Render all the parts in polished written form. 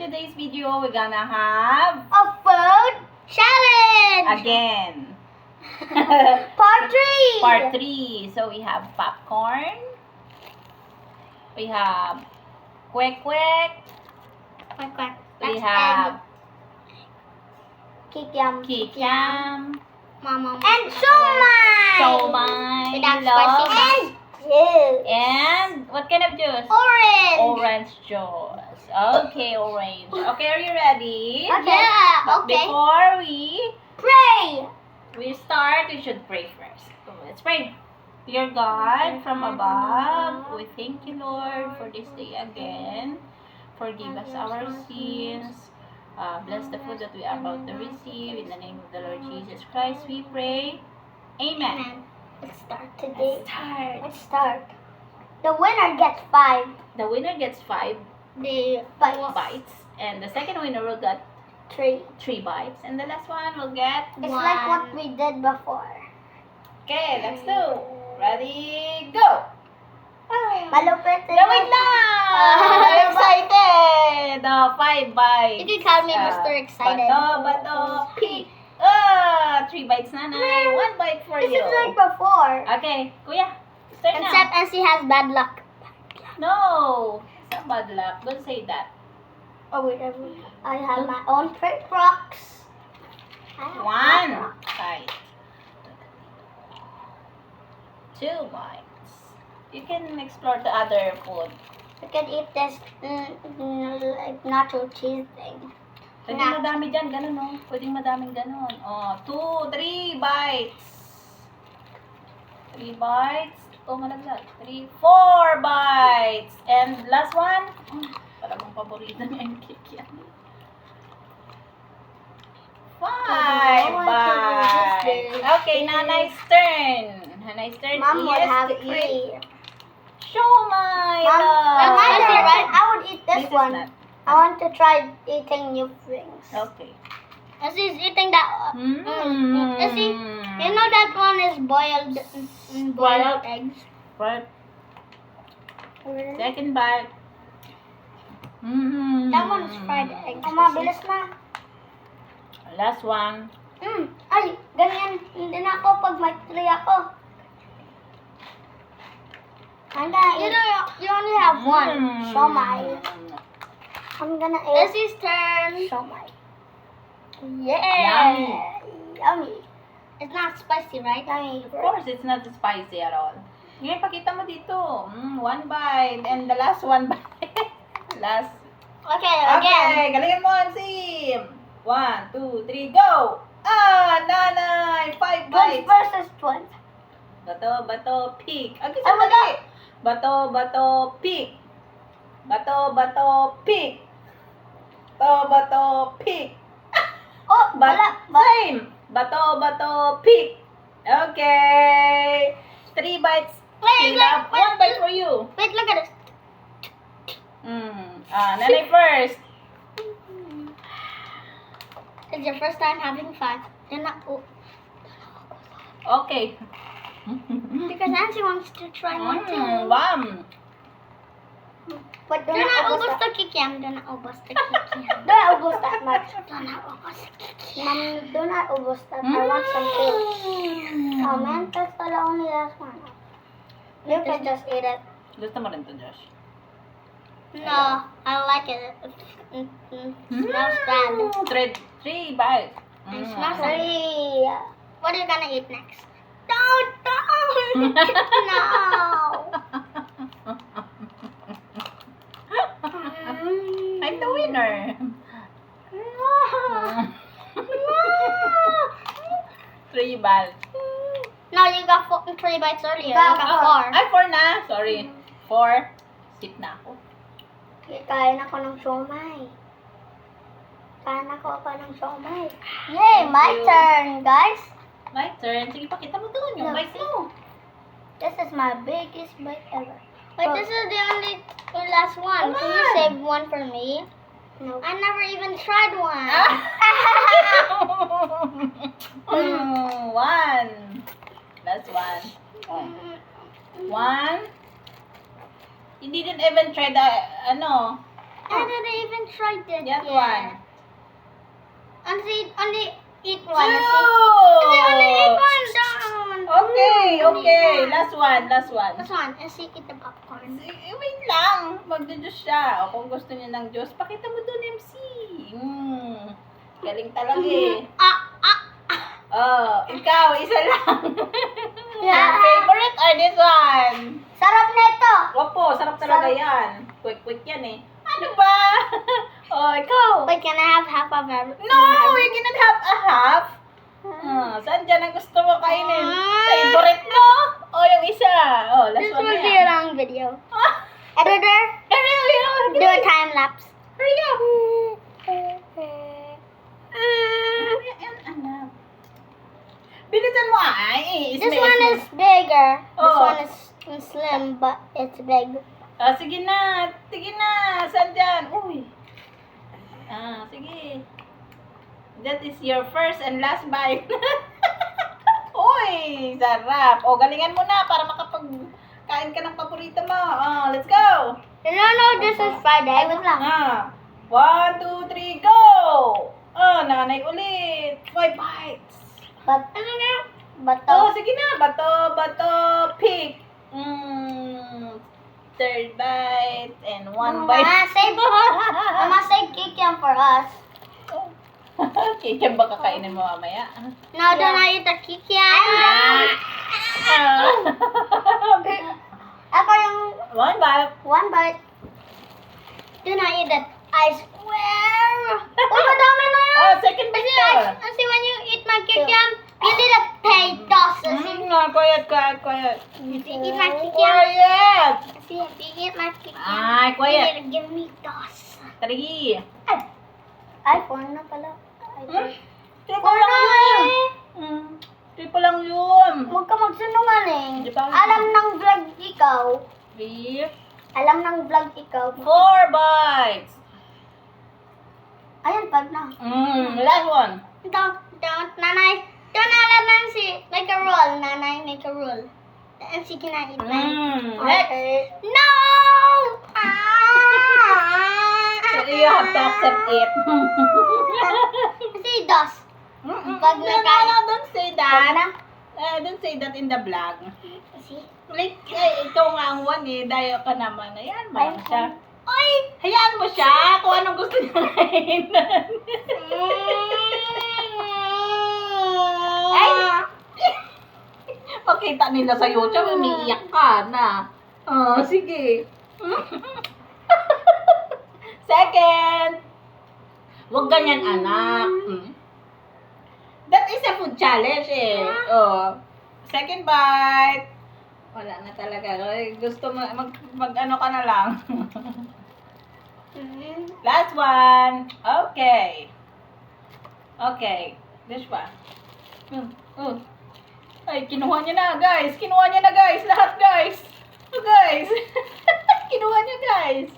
today's video, we're gonna have A food challenge! again Part 3! part 3. So we have popcorn, we have kwek kwek, Quack, quack. we That's have Kikiam. kikiam, Mama. And siomai! siomai, Without love, spicy. And juice. and what kind of juice? Orange. Orange juice. Okay, orange. Okay, are you ready? Okay. Yeah, But okay. before we Pray. start, we should pray first. So let's pray. Dear God, from above, we thank you, Lord, for this day again. Forgive us our sins. Bless the food that we are about to receive. In the name of the Lord Jesus Christ, we pray. Amen. Amen. Let's start today. Let's start. Let's start. The winner gets 5. The winner gets 5 The bites. bites, and the second winner will get 3. 3 bites, and the last one will get It's like what we did before. Okay, let's do. Ready, go! Malupit. No, wait lang! I'm excited! 5 bites. You can call me Mr. Excited. Bato, pick. 3 bites na na. 1 bite for This you. is like before. Okay, kuya. Start na. Except as he has bad luck. No. It's not bad luck. Don't say that. Oh wait, I have my own trick rocks. I have 1 bite. 2 bites. You can explore the other food. You can eat this like nacho cheese thing. Pwedeng madami dyan, ganun no? Pwedeng madaming ganun. 3 bites. 3 bites. Malaglag. 3, 4 bites. And last one. Parang paborito niya yung cake yan. 5 bites. Okay, Nanay's turn. Nanay's turn Mom would is have to eat 3. siomai. Mom, I would eat this This is one. not. I want to try eating new things. Okay. As he's eating that. As he, you know that one is boiled eggs. Right. Second bite. That one is fried eggs. Mama, bilis na. Last one. Ay, ganyan. Hindi na ako pag may 3 ako. You know, you only have 1. Siomai. I'm gonna eat. This is turn. Siomai. Yeah. Yummy. It's not spicy, right? Yummy. Of course, it's not spicy at all. Ngayon, pakita mo dito. 1 bite. And the last 1 bite. Last. Okay, again. Okay, galingan mo, Sim. 1, 2, 3, go! Nanay! 5 bites. Versus 12. Bato, pick. Okay, Ay, wala. Bato, pick. Bato, pick. Bato, pick. Oh, wala. Same. Bato, pick. Okay. 3 bites. Wait, Caleb. 1 bite for you. Wait, look at this. Nanay first. It's your first time having fun. Then Okay. because Nancy wants to try one too. Bam. But do not ubos the kikiam. Do not ubos the kikiam. Do not ubos that much. Do not ubos the kikiam. Mom, do not ubos that. I want some too. Oh man, that's the only last one. You can just eat it. Gusto mo rin to, Josh? No, I don't like it. It smells bad. 3 bites. It smells like. What are you gonna eat next? Don't. No. I'm the winner. No. 3 bites. No, you got 3 bites earlier. You got 4. Ay, 4 na. Sorry. 4. Sip na ako. Kain ako ng siomai. Kain ako ng siomai. Yay, my turn, guys. My turn. Sige, pakita mo doon yung bite mo. This is my biggest bite ever. Wait, this is the last one. Can you save one for me? No. I never even tried one. 1. Last one. 1. You didn't even try the, I didn't even try that That yet. one. Only eat one. Two. Only eat one down. Okay. Last one. This one. And see, eat the popcorn. Wait lang. Magjujuice siya. O kung gusto niya ng juice, pakita mo doon, MC. Galing talaga eh. Oh, ikaw, isa lang. Yeah. Favorite or this one? Sarap nito. Opo, sarap talaga yan. Quick yan eh. Ano ba? Oh, ikaw. Wait, can I have half of everything? No, you cannot have a half. Saan dyan ang gusto mo kainin? Favorite mo? O yung isa? Oh, last This one will na be yan. a long video. Editor, do a time lapse. Hurry up. Ayan, anak. Bilisan mo ay. This one is bigger. This Oh. one is slim, but it's big. Sige na. Saan dyan? Uy. Sige. That is your first and last bite. Uy, sarap. O, galingan mo na para makapagkain ka ng paborito mo. Let's go. No, this is fried egg. Wait lang. 1, 2, 3, go! Nanay ulit. 5 bites. Bato. Sige na. Bato, pick. Third bite and 1 bite. Mama, save kikiam for us. Kikiam ba kakainin mo mamaya? No, don't I eat the kikiam? Ako yung 1 bite. one bite. Do not eat that. I swear. Madami na yun. Second bite to. See, when you eat my kikiam, you need a potatoes. Quiet. If you eat my kikiam, Quiet. see, if you eat my kikiam, Ay, you quiet. need to give me dos. 3. Ay, 4 na pala. Triple lang yun. Triple lang yun. Huwag ka magsinungaling. Di ba? Alam ng vlog ikaw. 3. Alam ng vlog ikaw. 4 bites. Ayun, 5 na. Last one. Don't, nanay. Don't let Nancy make a roll. Nanay, make a roll. Nancy cannot eat mine. Next. No! You have to accept it. See, dos. Pag No, nakain. don't say Pag that. na. Don't say that in the vlog. See? Like, ikaw nga ang one eh. Dayo ka naman. Ayan mo lang siya. Oy! Hayaan mo siya kung anong gusto niya kainan. Ay! Makita nila sa YouTube, umiiyak ka na. Sige. Second. Huwag ganyan, anak. That is a food challenge eh. Second bite. Wala na talaga. Gusto mo, mag-ano ka na lang. Last one. Okay. This one. Ay, kinuha niya na, guys. Lahat, guys. Guys. Kinuha niya, guys.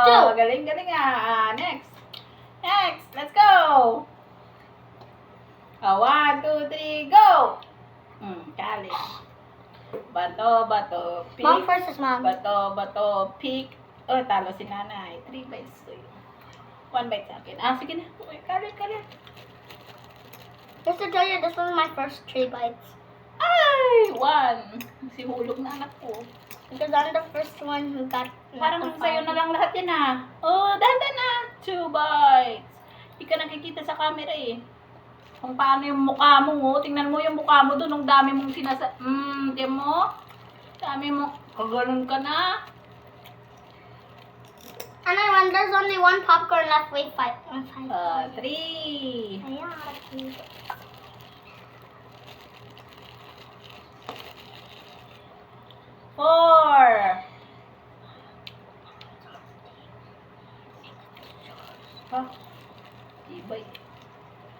Two. Galing ah. Next. Let's go. 1, 2, 3, go. Kali. Bato, pick. Mom versus mom. Bato, pick. Talo si nanay. 3 bites to you. 1 bite sa akin. Sige na. Kalit. Just to tell you, this was my first 3 bites. Ay! 1. Sihulog na anak ko. Because I'm the first one who got Parang the sa'yo na fun. lang lahat yan ah. Dahan na. 2 bites. Hindi ka nakikita sa camera eh. Kung paano yung mukha mo. Tingnan mo yung mukha mo doon. Ang dami mong tiyan mo. Dami mo. Kaganon ka na. And when there's only one popcorn left, wait, 5. 3. Ayan. 4. Ibay.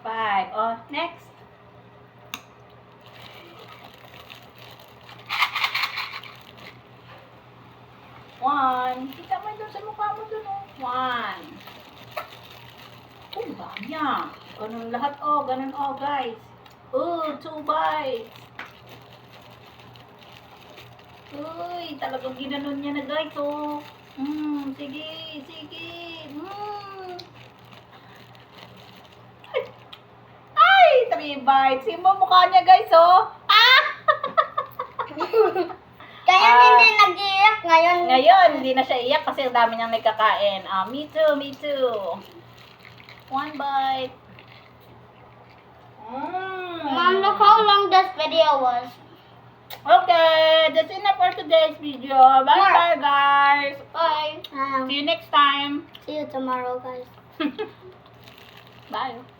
5. Next. 1. Kita mo doon sa mukha mo doon, 1. Dami ah. Ganun lahat, ganun, guys. 2 bites. Uy, talagang ginanon niya na, guys, Sige, sige. Ay, 3 bites. Yung mukha niya, guys, oh. Ah! Kaya Ah. hindi nag-iiyak ngayon. Ngayon, hindi na siya iyak kasi ang dami niyang nagkakain. Me too, me too. 1 bite. Mom, look how long this video was. Okay, that's enough for today's video. Bye-bye, guys. Bye. See you next time. See you tomorrow, guys. Bye.